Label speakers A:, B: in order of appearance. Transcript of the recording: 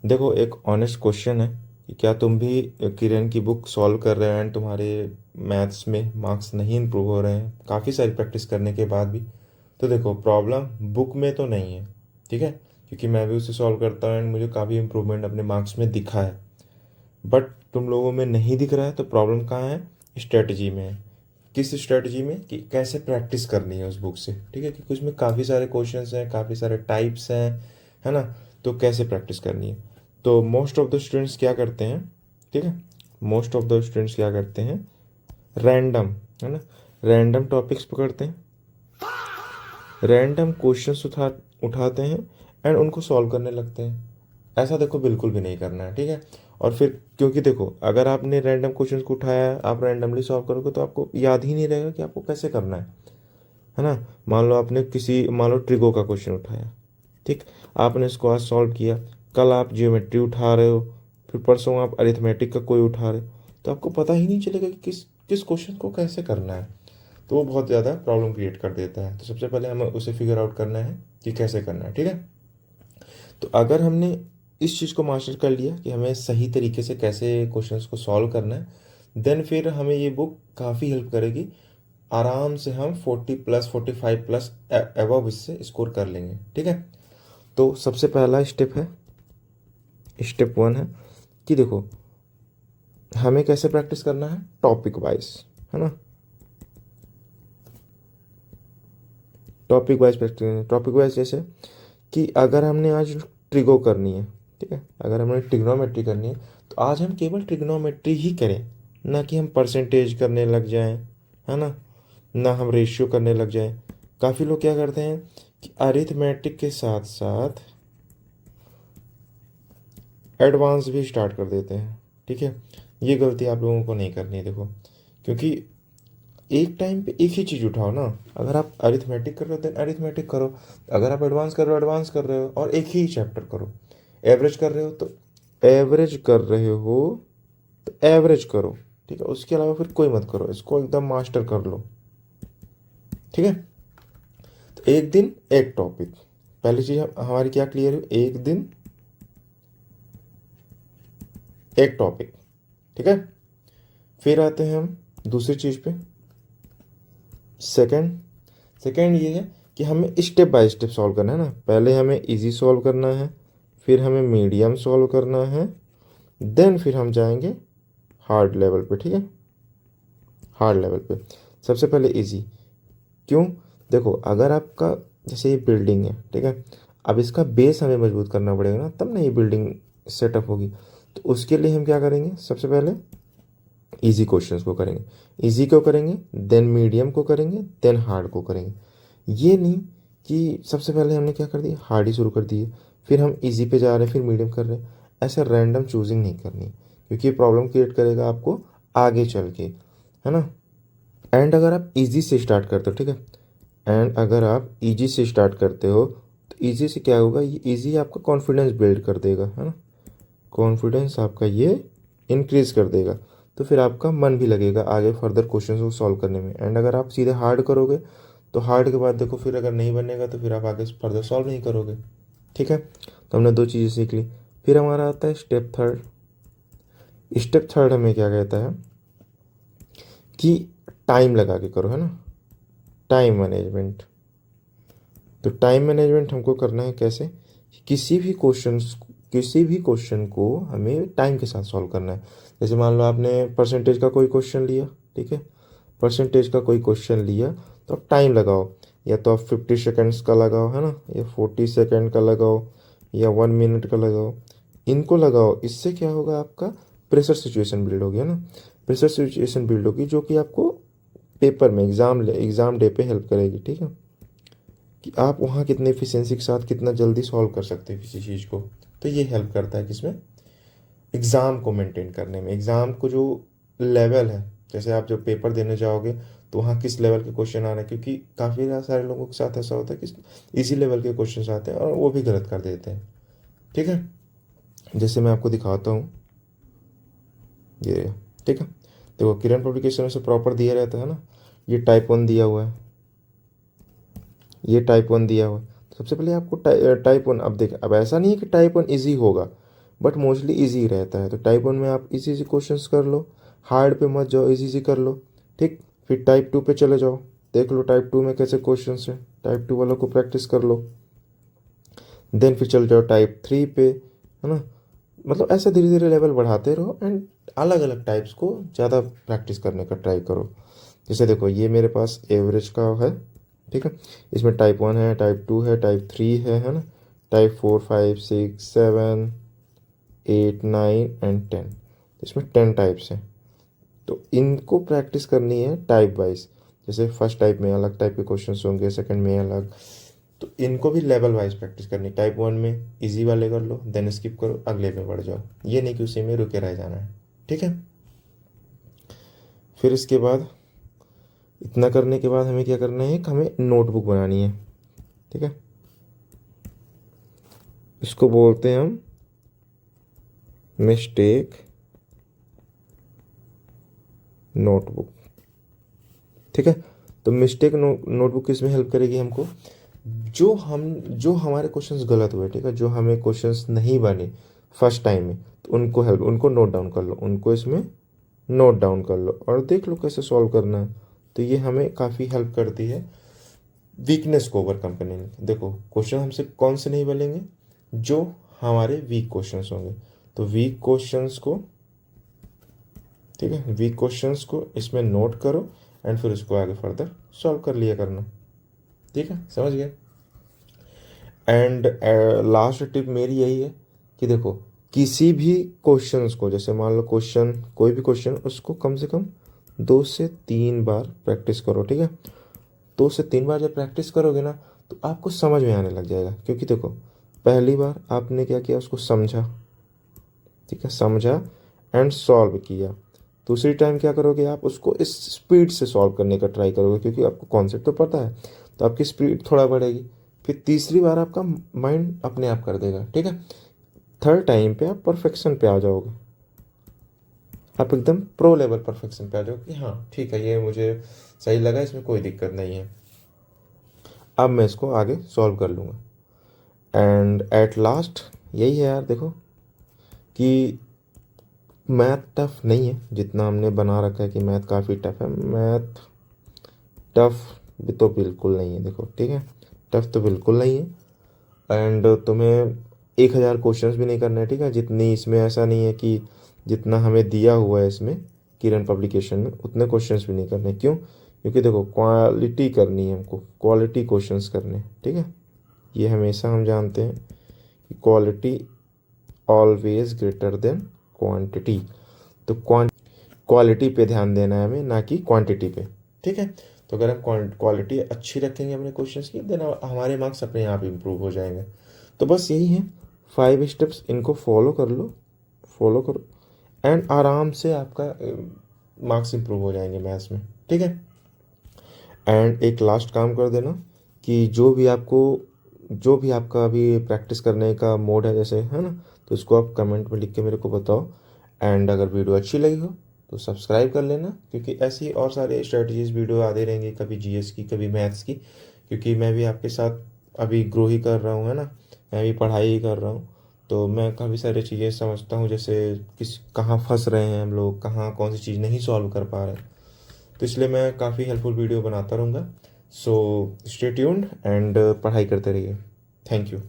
A: देखो, एक honest question है कि क्या तुम भी किरण की बुक सॉल्व कर रहे हो एंड तुम्हारे मैथ्स में मार्क्स नहीं इम्प्रूव हो रहे हैं काफ़ी सारी प्रैक्टिस करने के बाद भी? तो देखो, प्रॉब्लम बुक में तो नहीं है, ठीक है, क्योंकि मैं भी उसे सॉल्व करता हूँ एंड मुझे काफ़ी इम्प्रूवमेंट अपने मार्क्स में दिखा है। बट तुम लोगों में नहीं दिख रहा है, तो प्रॉब्लम कहाँ है? स्ट्रेटजी में है। किस स्ट्रेटजी में? कि कैसे प्रैक्टिस करनी है उस बुक से, ठीक है, क्योंकि उसमें काफ़ी सारे क्वेश्चंस हैं, काफ़ी सारे टाइप्स हैं, है ना। तो कैसे प्रैक्टिस करनी है? तो मोस्ट ऑफ द स्टूडेंट्स क्या करते हैं, ठीक है, मोस्ट ऑफ द स्टूडेंट्स क्या करते हैं, रैंडम, है ना, रैंडम टॉपिक्स पकड़ते हैं, रैंडम क्वेश्चंस उठाते हैं एंड उनको सॉल्व करने लगते हैं। ऐसा देखो बिल्कुल भी नहीं करना है, ठीक है। और फिर क्योंकि देखो, अगर आपने रैंडम क्वेश्चंस को उठाया है, आप रैंडमली सॉल्व करोगे तो आपको याद ही नहीं रहेगा कि आपको कैसे करना है ना। मान लो आपने मान लो ट्रिगो का क्वेश्चन उठाया, ठीक, आपने इसको आज सॉल्व किया, कल आप जियोमेट्री उठा रहे हो, फिर परसों आप अरिथमेटिक का कोई उठा रहे हो, तो आपको पता ही नहीं चलेगा कि किस किस क्वेश्चन को कैसे करना है। तो वो बहुत ज़्यादा प्रॉब्लम क्रिएट कर देता है। तो सबसे पहले हमें उसे फिगर आउट करना है कि कैसे करना है, ठीक है। तो अगर हमने इस चीज़ को मास्टर कर लिया कि हमें सही तरीके से कैसे क्वेश्चंस को सॉल्व करना है, देन फिर हमें ये बुक काफ़ी हेल्प करेगी। आराम से हम 40+, 45+ एवब इससे स्कोर कर लेंगे, ठीक है। तो सबसे पहला स्टेप है, स्टेप 1 है कि देखो, हमें कैसे प्रैक्टिस करना है, टॉपिक वाइज, है ना, topic wise practice. Topic wise जैसे कि अगर हमने आज ट्रिगो करनी है, ठीक है, अगर हमने ट्रिग्नोमेट्री करनी है, तो आज हम केवल ट्रिग्नोमेट्री ही करें, ना कि हम परसेंटेज करने लग जाएं, है ना हम रेशियो करने लग जाएं। काफ़ी लोग क्या करते हैं कि अरिथमेटिक के साथ साथ एडवांस भी स्टार्ट कर देते हैं, ठीक है। ये गलती आप लोगों को नहीं करनी है, देखो, क्योंकि एक टाइम पे एक ही चीज़ उठाओ ना। अगर आप अरिथमेटिक कर रहे हो देन अरिथमेटिक करो, अगर आप एडवांस कर रहे हो एडवांस कर रहे हो, और एक ही चैप्टर करो। एवरेज कर रहे हो तो एवरेज कर रहे हो तो एवरेज करो, ठीक है, उसके अलावा फिर कोई मत करो, इसको एकदम मास्टर कर लो, ठीक है। तो एक दिन एक टॉपिक, पहली चीज़ हमारी क्या क्लियर है, एक दिन एक टॉपिक, ठीक है। फिर आते हैं हम दूसरी चीज़ पे, सेकंड। सेकंड ये है कि हमें स्टेप बाय स्टेप सॉल्व करना है ना। पहले हमें इजी सॉल्व करना है, फिर हमें मीडियम सॉल्व करना है, देन फिर हम जाएंगे हार्ड लेवल पे, ठीक है, हार्ड लेवल पे। सबसे पहले इजी, क्यों? देखो, अगर आपका जैसे ये बिल्डिंग है, ठीक है, अब इसका बेस हमें मजबूत करना पड़ेगा ना, तब ना ये बिल्डिंग सेटअप होगी। तो उसके लिए हम क्या करेंगे, सबसे पहले इजी क्वेश्चंस को करेंगे, इजी को करेंगे, देन मीडियम को करेंगे, देन हार्ड को करेंगे। ये नहीं कि सबसे पहले हमने क्या कर दिया, हार्ड ही शुरू कर दिए, फिर हम इजी पे जा रहे हैं, फिर मीडियम कर रहे हैं। ऐसे रैंडम चूजिंग नहीं करनी, क्योंकि ये प्रॉब्लम क्रिएट करेगा आपको आगे चल के, है ना। एंड अगर आप इजी से स्टार्ट करते हो, ठीक है, एंड अगर आप इजी से स्टार्ट करते हो, तो इजी से क्या होगा, ये इजी आपका कॉन्फिडेंस बिल्ड कर देगा, है ना, कॉन्फिडेंस आपका ये इंक्रीज कर देगा। तो फिर आपका मन भी लगेगा आगे फर्दर क्वेश्चंस को सॉल्व करने में। एंड अगर आप सीधे हार्ड करोगे, तो हार्ड के बाद देखो, फिर अगर नहीं बनेगा तो फिर आप आगे फर्दर सॉल्व नहीं करोगे, ठीक है। तो हमने दो चीज़ें सीख ली। फिर हमारा आता है स्टेप थर्ड। स्टेप थर्ड हमें क्या कहता है कि टाइम लगा के करो, है ना, टाइम मैनेजमेंट। तो टाइम मैनेजमेंट हमको करना है कैसे, किसी भी क्वेश्चन किसी भी क्वेश्चन को हमें टाइम के साथ सॉल्व करना है। जैसे मान लो आपने परसेंटेज का कोई क्वेश्चन लिया, ठीक है, परसेंटेज का कोई क्वेश्चन लिया, तो आप टाइम लगाओ, या तो आप 50 सेकेंड्स का लगाओ, है ना, या 40 सेकेंड का लगाओ, या 1 मिनट का लगाओ, इनको लगाओ। इससे क्या होगा, आपका प्रेशर सिचुएशन बिल्ड होगी, है ना, प्रेशर सिचुएशन बिल्ड होगी, जो कि आपको पेपर में एग्ज़ाम डे पे हेल्प करेगी, ठीक है, कि आप वहाँ कितने एफिशिएंसी के साथ कितना जल्दी सॉल्व कर सकते हैं किसी चीज़ को। तो ये हेल्प करता है किसमें, एग्ज़ाम को मेंटेन करने में, एग्ज़ाम को जो लेवल है, जैसे आप जब पेपर देने जाओगे तो वहाँ किस लेवल के क्वेश्चन आ रहे हैं, क्योंकि काफ़ी सारे लोगों के साथ ऐसा होता है कि इसी लेवल के क्वेश्चन आते हैं और वो भी गलत कर देते हैं, ठीक है। जैसे मैं आपको दिखाता हूँ ये, ठीक है, देखो, किरण पब्लिकेशन में से प्रॉपर दिया रहता है ना, ये टाइप 1 दिया हुआ है, ये टाइप 1 दिया हुआ है। तो सबसे पहले आपको टाइप 1, अब देखें, अब ऐसा नहीं है कि टाइप 1 ईजी होगा, बट मोस्टली ईजी रहता है। तो टाइप 1 में आप इजी क्वेश्चंस कर लो, हार्ड पे मत जाओ, इजी कर लो, ठीक। फिर टाइप 2 पे चले जाओ, देख लो टाइप 2 में कैसे क्वेश्चंस हैं, टाइप 2 वालों को प्रैक्टिस कर लो। देन फिर चल जाओ टाइप 3 पे, है ना। मतलब ऐसे धीरे धीरे लेवल बढ़ाते रहो एंड अलग अलग टाइप्स को ज़्यादा प्रैक्टिस करने का ट्राई करो। जैसे देखो ये मेरे पास एवरेज का है, ठीक है। इसमें टाइप 1 है, टाइप 2 है, टाइप 3 है ना। टाइप 4 5 6 7 8 9 एंड 10, इसमें 10 टाइप्स हैं। तो इनको प्रैक्टिस करनी है टाइप वाइज। जैसे फर्स्ट टाइप में अलग टाइप के क्वेश्चंस होंगे, सेकंड में अलग, तो इनको भी लेवल वाइज प्रैक्टिस करनी। टाइप 1 में इजी वाले कर लो, देन स्किप करो, अगले में बढ़ जाओ, ये नहीं कि उसी में रुके रह जाना है, ठीक है। फिर इसके बाद इतना करने के बाद हमें क्या करना है, कि हमें नोटबुक बनानी है, ठीक है। इसको बोलते हैं हम मिस्टेक नोटबुक, ठीक है। तो मिस्टेक नोटबुक किस में हेल्प करेगी हमको, जो हमारे क्वेश्चंस गलत हुए, ठीक है, जो हमें क्वेश्चंस नहीं बने फर्स्ट टाइम में, तो उनको नोट डाउन कर लो, उनको इसमें नोट डाउन कर लो और देख लो कैसे सॉल्व करना है। तो ये हमें काफ़ी हेल्प करती है वीकनेस को ओवरकम करने में। देखो क्वेश्चन हमसे कौन से नहीं बनेंगे, जो हमारे वीक क्वेश्चंस होंगे। तो वीक क्वेश्चंस को, ठीक है, वीक क्वेश्चंस को इसमें नोट करो एंड फिर उसको आगे फर्दर सॉल्व कर लिया करना, ठीक है, समझ गए। एंड लास्ट टिप मेरी यही है कि देखो किसी भी क्वेश्चंस को, जैसे मान लो क्वेश्चन, कोई भी क्वेश्चन, उसको कम से कम 2 से 3 बार प्रैक्टिस करो, ठीक है। 2 से 3 बार जब प्रैक्टिस करोगे ना, तो आपको समझ में आने लग जाएगा। क्योंकि देखो पहली बार आपने क्या किया, उसको समझा, ठीक है, समझा एंड सॉल्व किया। दूसरी टाइम क्या करोगे, आप उसको इस स्पीड से सॉल्व करने का ट्राई करोगे, क्योंकि आपको कॉन्सेप्ट तो पता है, तो आपकी स्पीड थोड़ा बढ़ेगी। फिर तीसरी बार आपका माइंड अपने आप कर देगा, ठीक है। थर्ड टाइम पे आप परफेक्शन पे आ जाओगे, आप एकदम प्रो लेवल परफेक्शन पे आ जाओगे कि हाँ ठीक है, ये मुझे सही लगा, इसमें कोई दिक्कत नहीं है, अब मैं इसको आगे सॉल्व कर लूँगा। एंड एट लास्ट यही है यार, देखो कि मैथ टफ नहीं है जितना हमने बना रखा है कि मैथ काफ़ी टफ है। मैथ टफ भी तो बिल्कुल नहीं है, देखो, ठीक है, टफ तो बिल्कुल नहीं है। एंड तुम्हें 1,000 क्वेश्चंस भी नहीं करना है, ठीक है, जितनी इसमें, ऐसा नहीं है कि जितना हमें दिया हुआ है इसमें किरण पब्लिकेशन में उतने क्वेश्चंस भी नहीं करने। क्यों, क्योंकि देखो क्वालिटी करनी है हमको, क्वालिटी क्वेश्चंस करने, ठीक है। ये हमेशा हम जानते हैं कि quality always greater than quantity. तो क्वालिटी पे ध्यान देना है हमें, ना कि क्वांटिटी पे, ठीक है। तो अगर हम क्वालिटी अच्छी रखेंगे अपने क्वेश्चंस की, देन हमारे मार्क्स अपने आप इम्प्रूव हो जाएंगे। तो बस यही है 5 स्टेप्स, इनको फॉलो कर लो, फॉलो करो एंड आराम से आपका मार्क्स इम्प्रूव हो जाएंगे मैथ्स में, ठीक है। एंड एक लास्ट काम कर देना कि जो भी आपका अभी प्रैक्टिस करने का मोड है, जैसे, है ना, तो इसको आप कमेंट में लिख के मेरे को बताओ। एंड अगर वीडियो अच्छी लगी हो तो सब्सक्राइब कर लेना, क्योंकि ऐसी और सारे स्ट्रेटजीज वीडियो आते रहेंगे, कभी जीएस की, कभी मैथ्स की, क्योंकि मैं भी आपके साथ अभी ग्रो ही कर रहा हूँ, है ना, मैं भी पढ़ाई ही कर रहा हूँ। तो मैं काफ़ी सारी चीज़ें समझता हूँ, जैसे कहाँ फंस रहे हैं हम लोग, कहाँ कौन सी चीज़ नहीं सॉल्व कर पा रहे हैं। तो इसलिए मैं काफ़ी हेल्पफुल वीडियो बनाता रहूँगा। सो स्टे ट्यून्ड एंड पढ़ाई करते रहिए। Thank you.